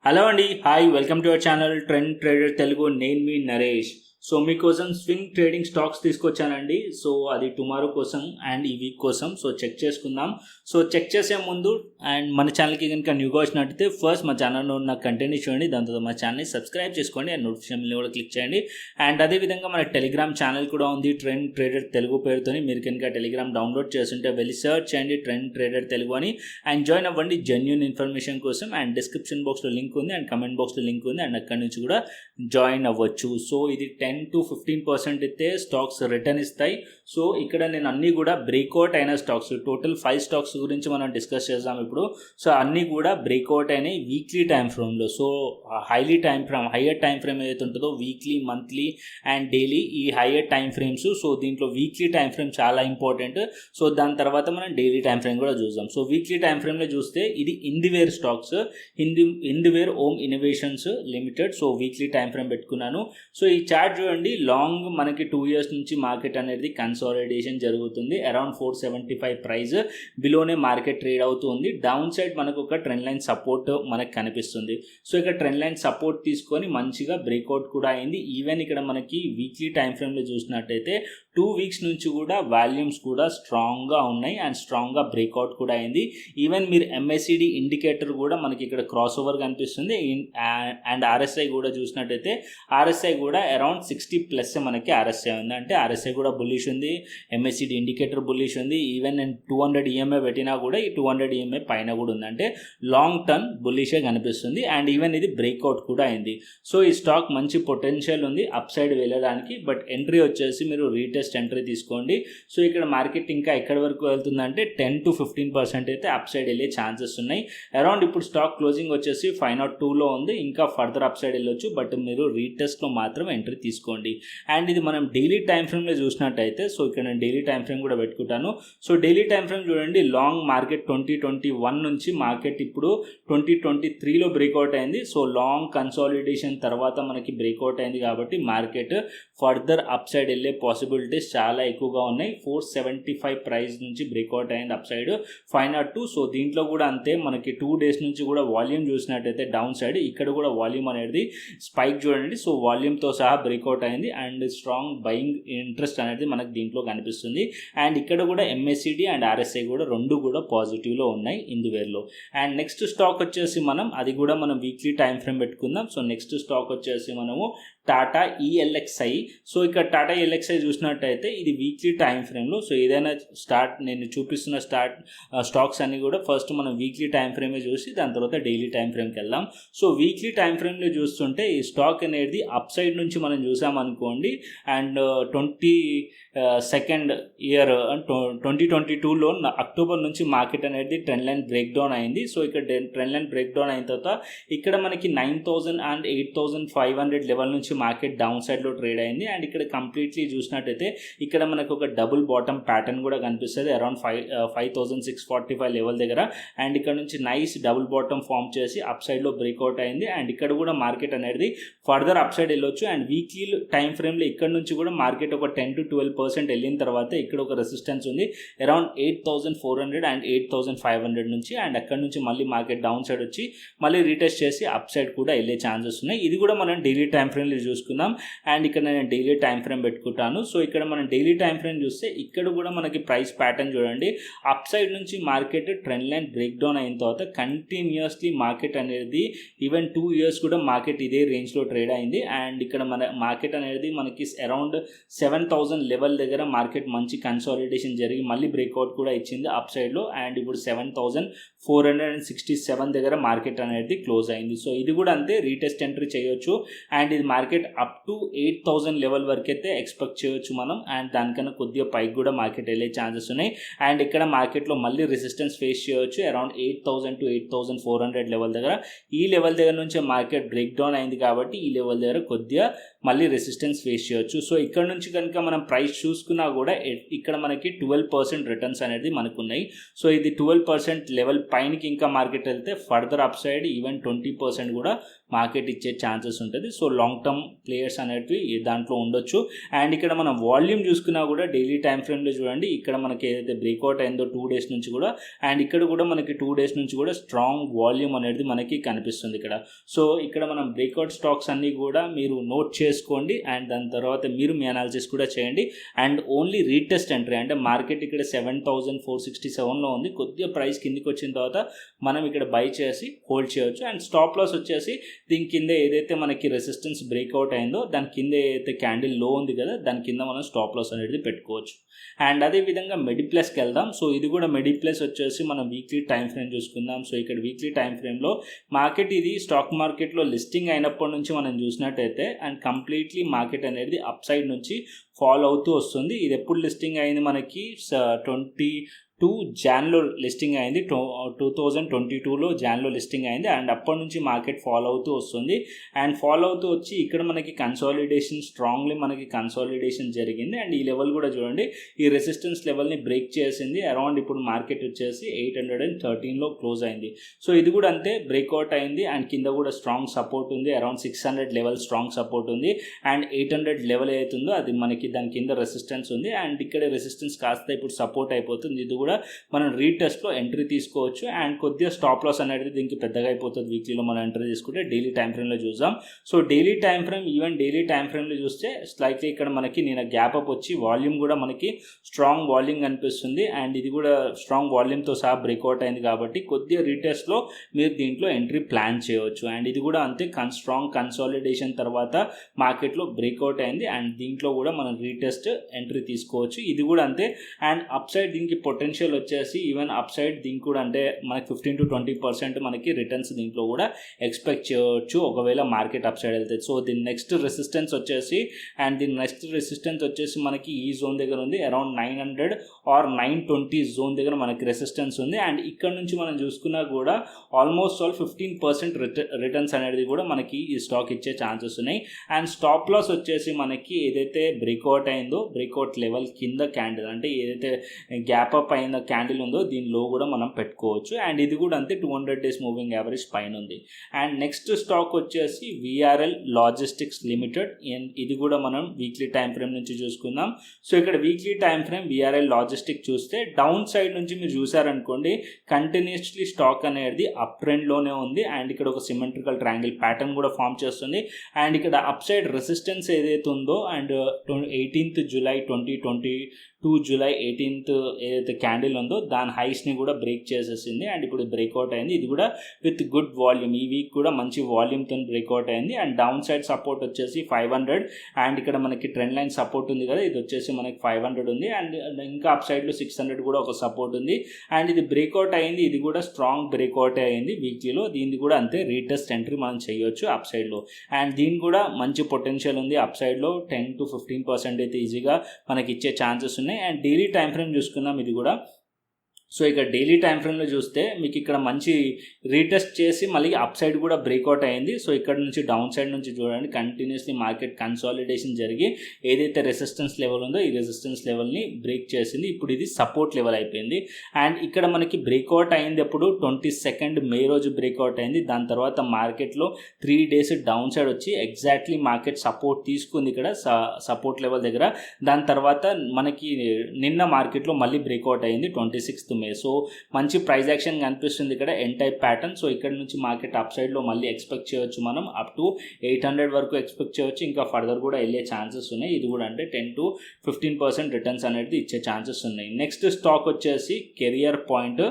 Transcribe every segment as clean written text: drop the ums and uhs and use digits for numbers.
Hello అండి, hi, welcome to our channel trend trader Telugu. నేను మీ Naresh. So మీకోసం స్వింగ్ ట్రేడింగ్ స్టాక్స్ తీసుకొచ్చానండి. సో అది టుమారో కోసం అండ్ ఈ వీక్ కోసం. సో చెక్ చేసుకుందాం. సో చెక్ చేసే ముందు అండ్ మన ఛానల్కి కనుక న్యూగా వచ్చినట్టయితే ఫస్ట్ మా ఛానల్లో ఉన్న కంటెంట్ని చూడండి, దాని తర్వాత మా ఛానల్ని సబ్స్క్రైబ్ చేసుకోండి అండ్ నోటిఫికేషన్ కూడా క్లిక్ చేయండి. అండ్ అదేవిధంగా మన టెలిగ్రామ్ ఛానల్ కూడా ఉంది, ట్రెండ్ ట్రేడర్ తెలుగు పేరుతోని. మీరు కనుక టెలిగ్రామ్ డౌన్లోడ్ చేస్తుంటే వెళ్ళి సర్చ్ చేయండి ట్రెండ్ ట్రేడర్ తెలుగు అని అండ్ జాయిన్ అవ్వండి జెన్యూన్ ఇన్ఫర్మేషన్ కోసం. అండ్ డిస్క్రిప్షన్ బాక్స్లో లింక్ ఉంది అండ్ కమెంట్ బాక్స్లో లింక్ ఉంది అండ్ అక్కడి నుంచి కూడా జాయిన్ అవ్వచ్చు. సో ఇది 10 to 15% అయితే స్టాక్స్ రిటర్న్ ఇస్తాయి. సో ఇక్కడ నేను అన్నీ కూడా బ్రేక్అవుట్ అయిన స్టాక్స్, టోటల్ 5 స్టాక్స్ గురించి మనం డిస్కస్ చేద్దాం ఇప్పుడు. సో అన్నీ కూడా బ్రేక్అవుట్ అయినాయి వీక్లీ టైం ఫ్రేమ్లో. సో హయ్యర్ టైం ఫ్రేమ్ ఏదైతే ఉంటుందో వీక్లీ, మంత్లీ అండ్ డైలీ, ఈ హయ్యర్ టైం ఫ్రేమ్స్. సో దీంట్లో వీక్లీ టైం ఫ్రేమ్ చాలా ఇంపార్టెంట్. సో దాని తర్వాత మనం డైలీ టైం ఫ్రేమ్ కూడా చూద్దాం. సో వీక్లీ టైం ఫ్రేమ్లో చూస్తే ఇది ఇందివేర్ స్టాక్స్, ఇందివేర్ Om innovations limited. So weekly time frame పెట్టుకున్నాను. సో ఈ చార్ట్ చూడండి, లాంగ్ మనకి 2 years నుంచి మార్కెట్ అనేది కన్సాలిడేషన్ జరుగుతుంది. అరౌండ్ 475 ప్రైస్ బిలోనే మార్కెట్ ట్రేడ్ అవుతుంది. డౌన్ సైడ్ మనకు ఒక ట్రెండ్ లైన్ సపోర్ట్ మనకు కనిపిస్తుంది. సో ఇక్కడ ట్రెండ్ లైన్ సపోర్ట్ తీసుకొని మంచిగా బ్రేక్అవుట్ కూడా అయింది. ఈవెన్ ఇక్కడ మనకి వీక్లీ టైం ఫ్రేమ్లో చూసినట్టయితే 2 weeks నుంచి కూడా వాల్యూమ్స్ కూడా స్ట్రాంగ్గా ఉన్నాయి అండ్ స్ట్రాంగ్గా బ్రేక్అవుట్ కూడా అయింది. ఈవెన్ మీరు ఎంఎస్సిడి ఇండికేటర్ కూడా మనకి ఇక్కడ క్రాస్ ఓవర్ కనిపిస్తుంది. అండ్ ఆర్ఎస్ఐ కూడా చూసినట్టయితే ఆర్ఎస్ఐ కూడా అరౌండ్ 60+ మనకి ఆర్ఎస్ఐ ఉంది. అంటే ఆర్ఎస్ఐ కూడా బుల్లిష్ ఉంది, ఎంఎస్సిడి ఇండికేటర్ బుల్లిష్ ఉంది. ఈవెన్ నేను 200 EMA పెట్టినా కూడా ఈ 200 EMA పైన కూడా ఉంది. అంటే లాంగ్ టర్మ్ బుల్లిషే కనిపిస్తుంది. అండ్ ఈవెన్ ఇది బ్రేక్అవుట్ కూడా అయింది. సో ఈ స్టాక్ మంచి పొటెన్షియల్ ఉంది అప్ సైడ్ వెళ్ళడానికి. బట్ ఎంట్రీ వచ్చేసి మీరు రీటెస్ట్ ఎంట్రీ తీసుకోండి. సో ఇక్కడ మార్కెట్ ఇంకా ఎక్కడి వరకు వెళ్తుందంటే 10 to 15% అయితే అప్ సైడ్ వెళ్ళే ఛాన్సెస్ ఉన్నాయి. అరౌండ్ ఇప్పుడు స్టాక్ క్లోజింగ్ వచ్చేసి 502లో ఉంది. ఇంకా ఫర్దర్ అప్ సైడ్ వెళ్ళొచ్చు, బట్ మీరు రీటెస్ట్లో మాత్రం ఎంట్రీ తీసుకోండి. అండ్ ఇది మనం డైలీ టైం ఫ్రేమ్లో చూసినట్టయితే, సో ఇక్కడ నేను డైలీ టైం ఫ్రేమ్ కూడా పెట్టుకుంటాను. సో డైలీ టైం ఫ్రేమ్ చూడండి, లాంగ్ మార్కెట్ 2021 నుంచి మార్కెట్ ఇప్పుడు 2023లో బ్రేక్అవుట్ అయింది. సో లాంగ్ కన్సాలిడేషన్ తర్వాత మనకి బ్రేక్అవుట్ అయింది కాబట్టి మార్కెట్ ఫర్దర్ అప్ సైడ్ వెళ్ళే పాసిబిలిటీస్ చాలా ఎక్కువగా ఉన్నాయి. 475 ప్రైస్ నుంచి బ్రేక్అవుట్ అయింది అప్ సైడ్ 502. సో దీంట్లో కూడా అంతే, మనకి 2 days నుంచి కూడా వాల్యూమ్ చూసినట్టయితే డౌన్ సైడ్ ఇక్కడ కూడా వాల్యూమ్ అనేది స్పైక్ చూడండి. సో వాల్యూమ్తో సహా బ్రేక్అవుట్ అయింది అండ్ స్ట్రాంగ్ బయింగ్ ఇంట్రెస్ట్ అనేది మనకు దీంట్లో కనిపిస్తుంది. అండ్ ఇక్కడ కూడా ఎంఎస్సిడి అండ్ ఆర్ఎస్ఐ కూడా రెండు కూడా పాజిటివ్లో ఉన్నాయి ఇందువేర్లో. అండ్ నెక్స్ట్ స్టాక్ వచ్చేసి అది కూడా మనం వీక్లీ టైం ఫ్రేమ్ పెట్టుకుందాం. సో నెక్స్ట్ స్టాక్ వచ్చేసి మనము టాటా ఈఎల్ఎక్స్ఐ. సో ఇక్కడ టాటా ఈఎల్ఎక్స్ఐ చూసినట్టయితే ఇది వీక్లీ టైం ఫ్రేమ్లో. సో ఏదైనా నేను చూపిస్తున్న స్టాక్స్ అన్ని కూడా ఫస్ట్ మనం వీక్లీ టైం ఫ్రేమే చూసి దాని తర్వాత డైలీ టైం ఫ్రేమ్కి వెళ్దాం. సో వీక్లీ టైం ఫ్రేమ్లో చూస్తుంటే ఈ స్టాక్ అనేది అప్ సైడ్ నుంచి మనం చూసామనుకోండి. అండ్ 22nd year 2022లో అక్టోబర్ నుంచి మార్కెట్ అనేది ట్రెండ్ లైన్ బ్రేక్ డౌన్ అయింది. సో ఇక్కడ ట్రెండ్ లైన్ బ్రేక్ డౌన్ అయిన తర్వాత ఇక్కడ మనకి 9,000 and 8,500 లెవెల్ నుంచి మార్కెట్ డౌన్ సైడ్లో ట్రేడ్ అయింది. అండ్ ఇక్కడ కంప్లీట్లీ చూసినట్టయితే ఇక్కడ మనకు ఒక డబుల్ బాటమ్ ప్యాటర్న్ కూడా కనిపిస్తుంది అరౌండ్ 5,645 లెవెల్ దగ్గర. అండ్ ఇక్కడ నుంచి నైస్ డబుల్ బాటమ్ ఫామ్ చేసి అప్ సైడ్లో బ్రేక్అవుట్ అయింది. అండ్ ఇక్కడ కూడా మార్కెట్ అనేది ఫర్దర్ అప్ సైడ్ వెళ్ళొచ్చు. అండ్ వీక్లీ టైం ఫ్రేమ్లో ఇక్కడ నుంచి కూడా మార్కెట్ ఒక 10 to 12% వెళ్ళిన తర్వాత ఇక్కడ ఒక రెసిస్టెన్స్ ఉంది అరౌండ్ 8,400 and 8,500 నుంచి. అండ్ అక్కడ నుంచి మళ్ళీ మార్కెట్ డౌన్ సైడ్ వచ్చి మళ్ళీ రీటెస్ట్ చేసి అప్ సైడ్ కూడా వెళ్ళే ఛాన్సెస్ ఉన్నాయి. ఇది కూడా మనం డైలీ టైం ఫ్రేమ్లో చూసుకుందాం. అండ్ ఇక్కడ నేను డైలీ టైం ఫ్రేమ్ పెట్టుకుంటాను. సో ఇక్కడ మనం డైలీ టైం ఫ్రేమ్ చూస్తే ఇక్కడ కూడా మనకి ప్రైస్ ప్యాటర్న్ చూడండి, అప్ సైడ్ నుంచి market trend line break down అయిన తర్వాత కంటిన్యూస్లీ మార్కెట్ అనేది ఈవెన్ 2 years కూడా మార్కెట్ ఇదే రేంజ్లో ట్రేడ్ అయింది. అండ్ ఇక్కడ మన మార్కెట్ అనేది మనకి అరౌండ్ 7,000 లెవెల్ దగ్గర మార్కెట్ మంచి కన్సాలిడేషన్ జరిగి మళ్ళీ బ్రేక్అవుట్ కూడా ఇచ్చింది అప్ సైడ్లో. అండ్ ఇప్పుడు 7,467 దగ్గర మార్కెట్ అనేది క్లోజ్ అయింది. సో ఇది కూడా అంతే, రీటెస్ట్ ఎంట్రీ చేయొచ్చు. అండ్ ఇది మార్కెట్ అప్ టు 8,000 లెవెల్ వరకు అయితే ఎక్స్పెక్ట్ చేయొచ్చు మనం. అండ్ దానికన్నా కొద్దిగా పైకి కూడా మార్కెట్ వెళ్ళే ఛాన్సెస్ ఉన్నాయి. అండ్ ఇక్కడ మార్కెట్లో మళ్ళీ రెసిస్టెన్స్ ఫేస్ చేయొచ్చు అరౌండ్ 8,000 to 8,400 లెవెల్ దగ్గర. ఈ లెవెల్ దగ్గర నుంచి మార్కెట్ బ్రేక్ డౌన్ అయింది కాబట్టి ఈ లెవెల్ దగ్గర కొద్దిగా మళ్ళీ రెసిస్టెన్స్ ఫేస్ చేయొచ్చు. సో ఇక్కడ నుంచి కనుక మనం ప్రైస్ చూసుకున్నా కూడా ఇక్కడ మనకి 12% రిటర్న్స్ అనేది మనకు ఉన్నాయి. సో ఇది 12% లెవెల్ పైనకి ఇంకా మార్కెట్ వెళ్తే ఫర్దర్ అప్ సైడ్ ఈవెన్ 20% కూడా మార్కెట్ ఇచ్చే ఛాన్సెస్ ఉంటుంది. సో లాంగ్ టర్మ్ ప్లేయర్స్ అనేటివి దాంట్లో ఉండొచ్చు. అండ్ ఇక్కడ మనం వాల్యూమ్ చూసుకున్నా కూడా డైలీ టైం ఫ్రేమ్లో చూడండి, ఇక్కడ మనకి ఏదైతే బ్రేక్అవుట్ అయిందో 2 days నుంచి కూడా, అండ్ ఇక్కడ కూడా మనకి 2 days నుంచి కూడా స్ట్రాంగ్ వాల్యూమ్ అనేది మనకి కనిపిస్తుంది ఇక్కడ. సో ఇక్కడ మనం బ్రేక్అవుట్ స్టాక్స్ అన్నీ కూడా మీరు నోట్ చేసుకోండి అండ్ దాని తర్వాత మీరు మీ అనాలిసిస్ కూడా చేయండి. అండ్ ఓన్లీ రీటెస్ట్ ఎంట్రీ అంటే మార్కెట్ ఇక్కడ 7,467లో ఉంది, కొద్దిగా ప్రైస్ కిందికి వచ్చిన తర్వాత మనం ఇక్కడ బై చేసి హోల్డ్ చేయొచ్చు. అండ్ స్టాప్ లాస్ వచ్చేసి దీని కింద ఏదైతే మనకి రెసిస్టెన్స్ బ్రేక్అవుట్ అయిందో దాని కింద ఏదైతే క్యాండిల్ లో ఉంది కదా దాని కింద మనం స్టాప్ లాస్ అనేది పెట్టుకోవచ్చు. అండ్ అదేవిధంగా మెడిప్లస్కి వెళ్దాం. సో ఇది కూడా మెడిప్లస్ వచ్చేసి మనం వీక్లీ టైం ఫ్రేమ్ చూసుకుందాం. సో ఇక్కడ వీక్లీ టైం ఫ్రేమ్లో మార్కెట్ ఇది స్టాక్ మార్కెట్లో లిస్టింగ్ అయినప్పటి నుంచి మనం చూసినట్టయితే అండ్ కంప్లీట్లీ మార్కెట్ అనేది అప్ సైడ్ నుంచి ఫాలో అవుతూ వస్తుంది. ఇది ఎప్పుడు లిస్టింగ్ అయింది మనకి 22 January లిస్టింగ్ అయింది, 2022లో January లిస్టింగ్ అయింది. అండ్ అప్పటి నుంచి మార్కెట్ ఫాలో అవుతూ వస్తుంది. అండ్ ఫాలో అవుతూ వచ్చి ఇక్కడ మనకి కన్సాలిడేషన్ స్ట్రాంగ్లీ మనకి కన్సాలిడేషన్ జరిగింది. అండ్ ఈ లెవెల్ కూడా చూడండి, ఈ రెసిస్టెన్స్ లెవెల్ని బ్రేక్ చేసింది. అరౌండ్ ఇప్పుడు మార్కెట్ వచ్చేసి 813లో క్లోజ్ అయింది. సో ఇది కూడా అంతే బ్రేక్అవుట్ అయింది. అండ్ కింద కూడా స్ట్రాంగ్ సపోర్ట్ ఉంది, అరౌండ్ 600 లెవెల్ స్ట్రాంగ్ సపోర్ట్ ఉంది. అండ్ 800 లెవెల్ అవుతుందో అది మనకి దాని కింద రెసిస్టెన్స్ ఉంది. అండ్ ఇక్కడ రెసిస్టెన్స్ కాస్త ఇప్పుడు సపోర్ట్ అయిపోతుంది. ఇది కూడా మనం రీటెస్ట్లో ఎంట్రీ తీసుకోవచ్చు. అండ్ కొద్దిగా స్టాప్ లాస్ అనేది దీనికి పెద్దగా అయిపోతుంది. వీక్లీలో మనం ఎంట్రీ తీసుకుంటే డైలీ టైం ఫ్రేమ్లో చూద్దాం. So daily time frame even daily time ఫ్రేమ్లో చూస్తే స్లైట్లీ ఇక్కడ మనకి నేను గ్యాప్ అప్ వచ్చి వాల్యూమ్ కూడా మనకి స్ట్రాంగ్ వాల్యూమ్ కనిపిస్తుంది. అండ్ ఇది కూడా స్ట్రాంగ్ వాల్యూమ్తో సహా బ్రేక్అవుట్ అయింది కాబట్టి కొద్దిగా రీటెస్ట్లో మీరు దీంట్లో ఎంట్రీ ప్లాన్ చేయవచ్చు. అండ్ ఇది కూడా అంతే స్ట్రాంగ్ కన్సాలిడేషన్ తర్వాత మార్కెట్లో బ్రేక్అవుట్ అయింది. అండ్ దీంట్లో కూడా మనం రీటెస్ట్ ఎంట్రీ తీసుకోవచ్చు. ఇది కూడా అంతే. అండ్ అప్ సైడ్ దీనికి పొటెన్షియల్ వచ్చేసి ఈవెన్ అప్ సైడ్ దీనికి కూడా అంటే మనకి 15 to 20% మనకి రిటర్న్స్ దీంట్లో కూడా ఎక్స్పెక్ట్ చేయవచ్చు ఒకవేళ మార్కెట్ అప్ సైడ్ వెళ్తే. సో దీని నెక్స్ట్ రెసిస్టెన్స్ వచ్చేసి మనకి ఈ జోన్ దగ్గర ఉంది, అరౌండ్ 900 or 920 జోన్ దగ్గర మనకి రెసిస్టెన్స్ ఉంది. అండ్ ఇక్కడ నుంచి మనం చూసుకున్నా కూడా ఆల్మోస్ట్ 15% రిటర్న్స్ అనేది కూడా మనకి ఈ స్టాక్ ఇచ్చే ఛాన్సెస్ ఉన్నాయి. అండ్ స్టాప్ లాస్ వచ్చేసి మనకి ఏదైతే బ్రేక్అవుట్ అయిందో బ్రేక్అవుట్ లెవెల్ కింద క్యాండిల్ అంటే ఏదైతే గ్యాప్ అప్ అయిన క్యాండిల్ ఉందో దీనిలో కూడా మనం పెట్టుకోవచ్చు. అండ్ ఇది కూడా అంతే 200 days మూవింగ్ యావరేజ్ పైన ఉంది. అండ్ నెక్స్ట్ స్టాక్ వచ్చేసి విఆర్ఎల్ లాజిస్టిక్స్ లిమిటెడ్. ఇది కూడా మనం వీక్లీ టైం ఫ్రేమ్ నుంచి చూసుకుందాం. సో ఇక్కడ weekly time frame VRL logistic చూస్తే డౌన్ సైడ్ నుంచి మీరు చూసారనుకోండి కంటిన్యూస్లీ స్టాక్ అనేది అప్ ట్రెండ్లోనే ఉంది. అండ్ ఇక్కడ ఒక సిమెట్రికల్ ట్రయాంగిల్ ప్యాటర్న్ కూడా ఫామ్ చేస్తుంది. అండ్ ఇక్కడ అప్ సైడ్ రెసిస్టెన్స్ ఏదైతే ఉందో and 18th July 2022 July 18th ఏదైతే క్యాండిల్ ఉందో దాని హైస్ని కూడా బ్రేక్ చేసేసింది. అండ్ ఇప్పుడు బ్రేక్అవుట్ అయింది. ఇది కూడా విత్ గుడ్ వాల్యూమ్, ఈ వీక్ కూడా మంచి వాల్యూమ్తో బ్రేక్అవుట్ అయింది. అండ్ డౌన్ సైడ్ సపోర్ట్ వచ్చేసి 500. అండ్ ఇక్కడ మనకి ట్రెండ్ లైన్ సపోర్ట్ ఉంది కదా, ఇది వచ్చేసి మనకి 500 ఉంది. అండ్ ఇంకా అప్ సైడ్లో 600 కూడా ఒక సపోర్ట్ ఉంది. అండ్ ఇది బ్రేక్అవుట్ అయింది, ఇది కూడా స్ట్రాంగ్ బ్రేక్అవుట్ అయింది వీక్లీలో. దీన్ని కూడా అంతే రీటెస్ట్ ఎంట్రీ మనం చేయొచ్చు అప్ సైడ్లో. అండ్ దీని కూడా మంచి పొటెన్షియల్ ఉంది అప్ సైడ్లో, 10 to 15% అయితే ఈజీగా మనకి ఇచ్చే ఛాన్సెస్ ఉన్నాయి. అండ్ డైలీ టైం ఫ్రేమ్ చూసుకుందాం. ఇది కూడా సో ఇక్కడ డైలీ టైం ఫ్రేమ్లో చూస్తే మీకు ఇక్కడ మంచి రీటెస్ట్ చేసి మళ్ళీ అప్ సైడ్ కూడా బ్రేక్అవుట్ అయింది. సో ఇక్కడ నుంచి డౌన్ సైడ్ నుంచి చూడండి కంటిన్యూస్లీ మార్కెట్ కన్సాలిడేషన్ జరిగి ఏదైతే రెసిస్టెన్స్ లెవెల్ ఉందో ఈ రెసిస్టెన్స్ లెవెల్ని బ్రేక్ చేసింది. ఇప్పుడు ఇది సపోర్ట్ లెవెల్ అయిపోయింది. అండ్ ఇక్కడ మనకి బ్రేక్అవుట్ అయింది ఎప్పుడు 22nd May రోజు బ్రేక్అవుట్ అయింది. దాని తర్వాత మార్కెట్లో 3 days డౌన్ సైడ్ వచ్చి ఎగ్జాక్ట్లీ మార్కెట్ సపోర్ట్ తీసుకుంది ఇక్కడ సపోర్ట్ లెవెల్ దగ్గర. దాని తర్వాత మనకి నిన్న మార్కెట్లో మళ్ళీ బ్రేక్అవుట్ అయింది 26th May. సో మంచి ప్రైస్ యాక్షన్ కనిపిస్తుంది ఇక్కడ ఎన్ టైప్ ప్యాటర్న్. సో ఇక్కడ నుంచి మార్కెట్ అప్ సైడ్లో మళ్ళీ ఎక్స్పెక్ట్ చేయొచ్చు మనం అప్ టు 800 వరకు ఎక్స్పెక్ట్ చేయొచ్చు. ఇంకా ఫర్దర్ కూడా వెళ్ళే ఛాన్సెస్ ఉన్నాయి. ఇది కూడా అంటే 10 to 15% రిటర్న్స్ అనేది ఇచ్చే ఛాన్సెస్ ఉన్నాయి. నెక్స్ట్ స్టాక్ వచ్చేసి కెరియర్ పాయింట్.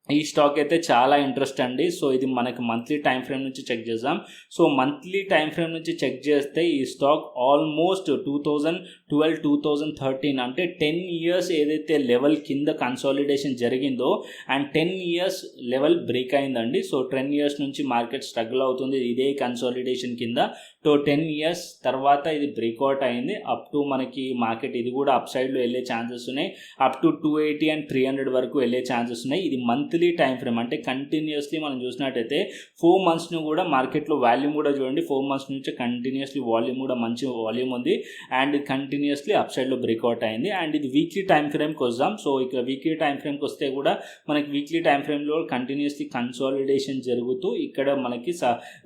ఈ స్టాక్ అయితే చాలా ఇంట్రెస్ట్ అండి. సో ఇది మనకి మంత్లీ టైం ఫ్రేమ్ నుంచి చెక్ చేద్దాం. సో మంత్లీ టైం ఫ్రేమ్ నుంచి చెక్ చేస్తే ఈ స్టాక్ ఆల్మోస్ట్ 2012-2013 అంటే 10 years ఏదైతే లెవెల్ కింద కన్సాలిడేషన్ జరిగిందో అండ్ 10 years లెవెల్ బ్రేక్ అయిందండి. సో 10 years నుంచి మార్కెట్ స్ట్రగుల్ అవుతుంది ఇదే కన్సాలిడేషన్ కింద. సో 10 years తర్వాత ఇది బ్రేక్అవుట్ అయింది అప్ టు మనకి మార్కెట్ ఇది కూడా అప్ సైడ్లో వెళ్ళే ఛాన్సెస్ ఉన్నాయి. అప్ టు 280 and 300 వరకు వెళ్ళే ఛాన్సెస్ ఉన్నాయి. ఇది మంత్లీ మంత్లీ టైం ఫ్రేమ్ అంటే కంటిన్యూస్లీ మనం చూసినట్టయితే 4 మంత్స్ను కూడా మార్కెట్లో వాల్యూమ్ కూడా చూడండి, 4 మంత్స్ నుంచి కంటిన్యూస్లీ వాల్యూమ్ కూడా మంచి వాల్యూమ్ ఉంది అండ్ కంటిన్యూస్లీ అప్ సైడ్లో బ్రేక్అవుట్ అయింది. అండ్ ఇది వీక్లీ టైం ఫ్రేమ్కి వద్దాం. సో ఇక వీక్లీ టైం ఫ్రేమ్కి వస్తే కూడా మనకి వీక్లీ టైం ఫ్రేమ్లో కంటిన్యూస్లీ కన్సాలిడేషన్ జరుగుతూ ఇక్కడ మనకి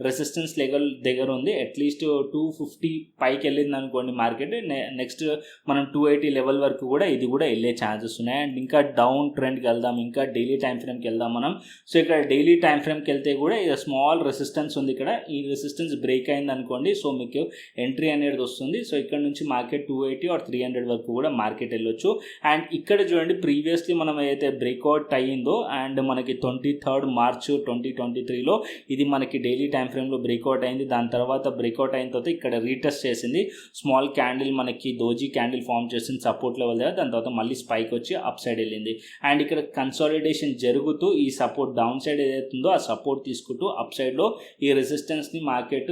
రెసిస్టెన్స్ లెవెల్ దగ్గర ఉంది. అట్లీస్ట్ 250 పైకి వెళ్ళింది అనుకోండి మార్కెట్, నెక్స్ట్ మనం 280 లెవెల్ వరకు కూడా ఇది కూడా వెళ్ళే ఛాన్సెస్ ఉన్నాయి. అండ్ ఇంకా డౌన్ ట్రెండ్కి వెళ్దాం, ఇంకా డైలీ టైం ఫ్రేమ్కి వెళ్దాం మనం. సో ఇక్కడ డైలీ టైం ఫ్రేమ్కి వెళ్తే కూడా ఇది స్మాల్ రెసిస్టెన్స్ ఉంది, ఇక్కడ ఈ రెసిస్టెన్స్ బ్రేక్ అయింది అనుకోండి, సో మీకు ఎంట్రీ అనేది వస్తుంది. సో ఇక్కడ నుంచి మార్కెట్ 280 ఆర్ 300 వరకు కూడా మార్కెట్ వెళ్ళొచ్చు. అండ్ ఇక్కడ చూడండి ప్రీవియస్లీ మనం ఏదైతే బ్రేక్అవుట్ అయ్యిందో అండ్ మనకి 23 మార్చ్ 2023లో ఇది మనకి డైలీ టైం ఫ్రేమ్లో బ్రేక్అవుట్ అయింది. దాని తర్వాత బ్రేక్అవుట్ అయిన తర్వాత ఇక్కడ రీటెస్ట్ చేసింది, స్మాల్ క్యాండిల్ మనకి దోజీ క్యాండిల్ ఫామ్ చేసింది సపోర్ట్ లెవెల్ దగ్గర. దాని తర్వాత మళ్ళీ స్పైక్ వచ్చి అప్ సైడ్ వెళ్ళింది. అండ్ ఇక్కడ కన్సాలిడేషన్ జరుగుతూ ఈ సపోర్ట్ డౌన్ సైడ్ ఏదైతుందో ఆ సపోర్ట్ తీసుకుంటూ అప్ సైడ్లో ఈ రెసిస్టెన్స్ని మార్కెట్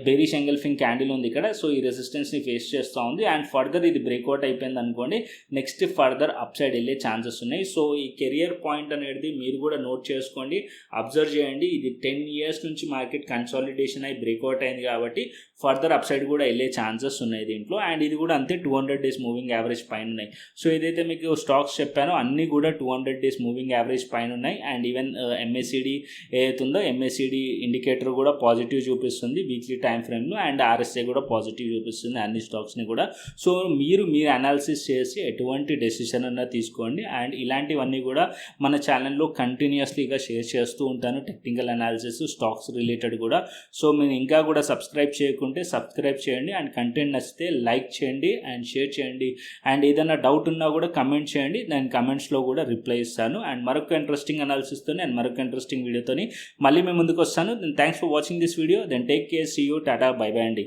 బేరిష్ ఎంగల్ఫింగ్ క్యాండిల్ ఉంది ఇక్కడ. సో ఈ రెసిస్టెన్స్ని ఫేస్ చేస్తూ ఉంది అండ్ ఫర్దర్ ఇది బ్రేక్అవుట్ అయిపోయింది అనుకోండి, నెక్స్ట్ ఫర్దర్ అప్ సైడ్ వెళ్ళే ఛాన్సెస్ ఉన్నాయి. సో ఈ కెరియర్ పాయింట్ అనేది మీరు కూడా నోట్ చేసుకోండి, అబ్జర్వ్ చేయండి. ఇది 10 ఇయర్స్ నుంచి మార్కెట్ కన్సాలిడేషన్ అయి బ్రేక్అవుట్ అయింది కాబట్టి ఫర్దర్ అప్ సైడ్ కూడా వెళ్ళే ఛాన్సెస్ ఉన్నాయి దీంట్లో. అండ్ ఇది కూడా అంతే 200 డేస్ మూవింగ్ యావరేజ్ పైన ఉన్నాయి. సో ఏదైతే మీకు స్టాక్స్ చెప్పానో అన్నీ కూడా 200 డేస్ మూవింగ్ యావరేజ్ పైన ఉన్నాయి. అండ్ ఈవెన్ ఎంఏసిడి ఏదైతుందో ఎంఏసిడి ఇండికేటర్ కూడా పాజిటివ్ చూపిస్తుంది వీక్లీ టైం ఫ్రేమ్లో, అండ్ ఆర్ఎస్ఐ కూడా పాజిటివ్ చూపిస్తుంది అన్ని స్టాక్స్ని కూడా. సో మీరు అనాలిసిస్ చేసి ఎటువంటి డెసిషన్ అన్నా తీసుకోండి. అండ్ ఇలాంటివన్నీ కూడా మన ఛానల్లో కంటిన్యూస్లీగా షేర్ చేస్తూ ఉంటాను, టెక్నికల్ అనాలిసిస్ స్టాక్స్ రిలేటెడ్ కూడా. సో మీరు ఇంకా కూడా సబ్స్క్రైబ్ చేయకుంటే సబ్స్క్రైబ్ చేయండి అండ్ కంటెంట్ నచ్చితే లైక్ చేయండి అండ్ షేర్ చేయండి. అండ్ ఏదైనా డౌట్ ఉన్నా కూడా కమెంట్ చేయండి, నేను కమెంట్స్లో కూడా రిప్లై ఇస్తాను. అండ్ మరొక ఇంట్రెస్టింగ్ అనాలిసిస్తోనే అండ్ మరొక ఇంట్రెస్టింగ్ వీడియోతోని మళ్ళీ మేము ముందుకు వస్తాను. Then thanks for watching this video. Then take care, see you, tata, bye bye అండి.